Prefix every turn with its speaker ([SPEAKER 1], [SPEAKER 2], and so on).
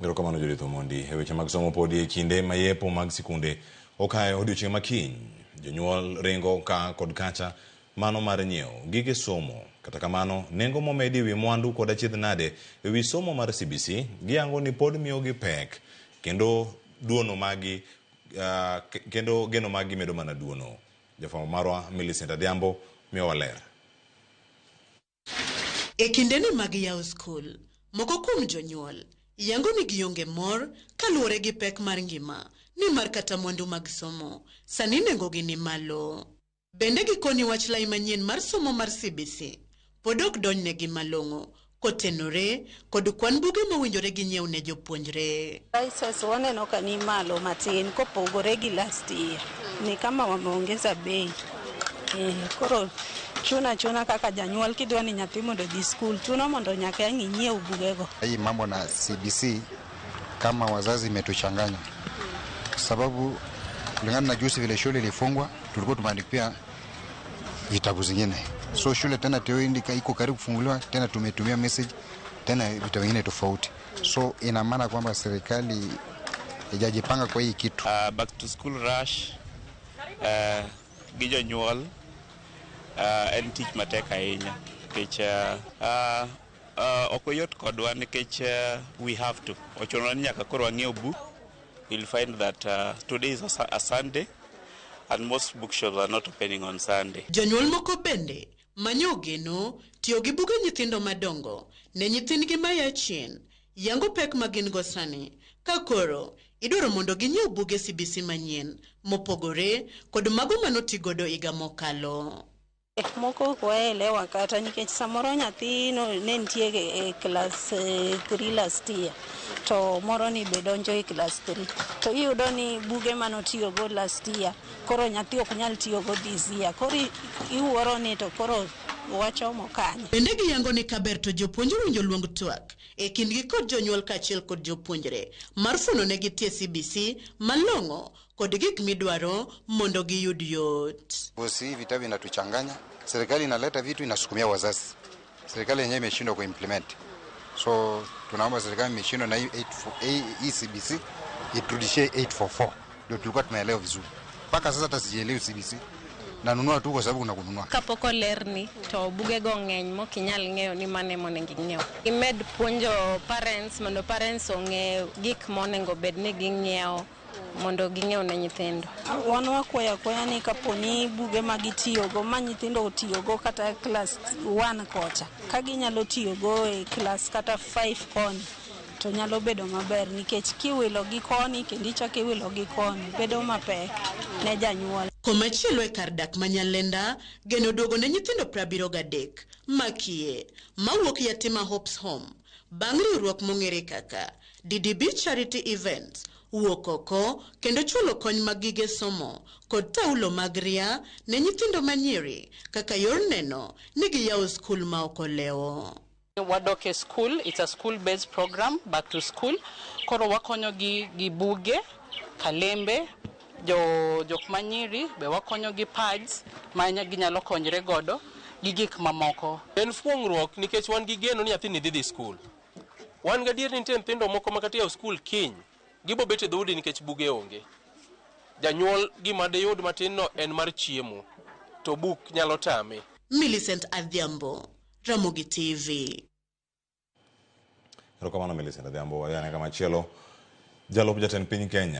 [SPEAKER 1] Erokamano Judith Omondi. E weche mag somo podi e kinde mayepo mag sikunde okae odiochieng' makiny. Jonyuol ringo ka kod kacha mano mar nyiewo gige somo. Kata kamano, nengo momedi ewi mwandu kod achiedh nade ewi somo mar CBC giyango ni pod miyogi pek kendo geno magi medo mana duono. Jafwambo marwa Millicent Adhiambo miyowa ler.
[SPEAKER 2] E kindeni mag yawo skul, moko kuom jonyuol yango ni gionge mor kaluwore gi pek mar ngima nimar kata mwandu mag somo sani nengogi ni malo. Bende gikoni wach lai manyien mar somo mar CBC pod ok donjnegi malong'o kotenore kod kwan buge mowinjore ginyiew ne jopuonjre.
[SPEAKER 3] Prices waneno ka ni malo matin kopogore gi last year. Ni kama wameongeza bei. Koro chuna kaka janyuol kidwa ni nyathi mondo dhi skul chuno mondo nyaka inyiew bugego.
[SPEAKER 4] Hii mambo na CBC kama wazazi imetuchanganya. Sababu kulingana na juzi vile shule ilifungwa tulikuwa tumeandikia vitabu zingine. So shule tena teo indika iko karibu kufunguliwa tena tumetumia message tena vitabu vingine tofauti. So ina maana kwamba serikali haijajipanga kwa hii kitu.
[SPEAKER 5] Back to school rush gijo nyuol en tich matek ahinya nikech okoyot kodwa nikech we have to ochuno ni nyaka koro wang'iew book. You'll find that today is a Sunday and most bookshops are not opening on Sunday.
[SPEAKER 2] Jonyuol moko bende manyo geno tiyo gi buge nyithindo madongo ne nyithindgi maya chien yango pek magin go sani ka koro idwaro mondo ginyiew buge CBC manyien mopogore kod mago manotigodo higa mokalo.
[SPEAKER 3] Moko kwaelewa kata nikech samoro nyathino ne nitie e class 3 last year to moro ni be donjo e class 3 to iyudo ni buge manotiyo go last year koro nyathi ok nyal tiyo go this year koro iwuoro ni to koro wacho mokanya.
[SPEAKER 2] Bende giyango ni kaber to jopuonjre winjo luong twak e kindgi kod jonyuol kachiel kod jopuonjre mar funo ne gitie CBC malong'o kod gik midwaro mondo giyud yot.
[SPEAKER 4] Bosi vitabu inatuchanganya. Serikali inaleta vitu inasukumia wazazi. Serikali yenyewe imeshindwa kuimplement. So tunaomba serikali imeshindwa na hii CBC iturudishie 844. Ndio tulikuwa tumeelewa vizuri. Mpaka sasa hata sijielewi CBC. Nanunua tu kwa sababu kuna kununua.
[SPEAKER 6] Kapoko lerni to buge go ng'eny mokinyal ng'eyo ni mane monengo ng'iew. Imed puonjo parents mondo parents ong'e gik monengo bed ni ging'iew mondo ging'ew ne nyithindo.
[SPEAKER 3] Wan wakwaya ni kaponi buge magitiyogo ma nyithindo otiyogo kata class 1 kocha ka ginyalo tiyogo e class kata 5 koni to nyalo bedo maber nikech kiwilo gi koni kendo ichako iwilo gi koni bedo mapek ne janyuol.
[SPEAKER 2] Komachielo e kar dak Manyalenda geno dogo ne nyithindo 73 makie mawuok Yatima Hope's Home bang' riwruok mong'ere kaka DDB Charity Events wuok oko kendo chulo kony mag gige somo kod taulo mag ria ne nyithindo manyiri kaka yor neno ni giyawo skul ma ok olewo.
[SPEAKER 7] Wadoke school, it's a school-based program, back to school. Koro wakonyo gi buge, kalembe, jok manyiri, be wakonyo gi pads, manya ginyalo konyre godo, gi gik mamoko.
[SPEAKER 8] En fuong'ruok nikech wan gi geno ni nyathi ni dhi skul. Wan gadier ni nitie nyithindo moko makata yawo skul kiny, gibo bet e dhoudi nikech buge onge. Janyuol gima deyud matin no en mar chiemo, to buk nyalo tame.
[SPEAKER 2] Millicent Adhiambo, Ramogi TV.
[SPEAKER 1] Erokamano Millicent Adhiambo, kama chielo jalup jatend piny Kenya.